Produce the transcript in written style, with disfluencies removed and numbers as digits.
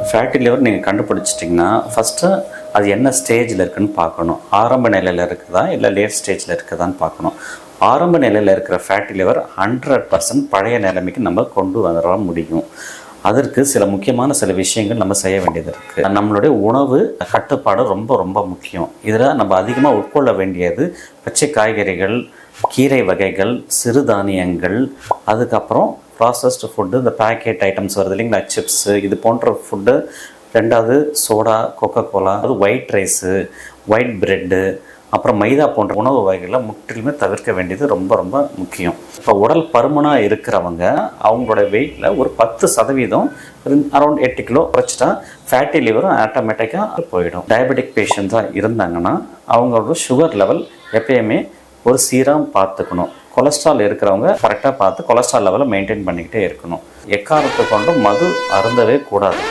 Fatty liver நீங்கள் கண்டுபிடிச்சிட்டிங்கன்னா first அது என்ன ஸ்டேஜில் இருக்குதுன்னு பார்க்கணும். ஆரம்ப நிலையில் இருக்குதா இல்லை லேட் ஸ்டேஜில் இருக்குதான்னு பார்க்கணும். ஆரம்ப நிலையில் இருக்கிற ஃபேட்டி லிவர் 100% பழைய நிலைமைக்கு நம்ம கொண்டு வர முடியும். அதற்கு சில முக்கியமான சில விஷயங்கள் நம்ம செய்ய வேண்டியது இருக்குது. நம்மளுடைய உணவு கட்டுப்பாடு ரொம்ப ரொம்ப முக்கியம். இதில் நம்ம அதிகமாக உட்கொள்ள வேண்டியது பச்சை காய்கறிகள், கீரை வகைகள், சிறுதானியங்கள், அதுக்கப்புறம் ப்ராசஸ்டு ஃபுட்டு, இந்த பேக்கெட் ஐட்டம்ஸ் வருது இல்லைங்களா, சிப்ஸு, இது போன்ற ஃபுட்டு. ரெண்டாவது சோடா, கொக்கோகோலா, அது ஒயிட் ரைஸு, ஒயிட் ப்ரெட்டு, அப்புறம் மைதா போன்ற உணவு வகைகளை முற்றிலுமே தவிர்க்க வேண்டியது ரொம்ப ரொம்ப முக்கியம். இப்போ உடல் பருமனாக இருக்கிறவங்க அவங்களோட வெயிட்டில் ஒரு 10% அரௌண்ட் 8 கிலோ குறைச்சிட்டா ஃபேட்டி லிவரும் ஆட்டோமேட்டிக்காக போயிடும். டயபெட்டிக் பேஷண்ட்ஸாக இருந்தாங்கன்னா அவங்களோட சுகர் லெவல் எப்பயுமே ஒரு சீராக பார்த்துக்கணும். கொலஸ்ட்ரால் இருக்கிறவங்க கரெக்டாக பார்த்து கொலஸ்ட்ரால் லெவலை மெயின்டைன் பண்ணிக்கிட்டே இருக்கணும். எக்காரணத்தை கொண்டும் மது அருந்தவே கூடாது.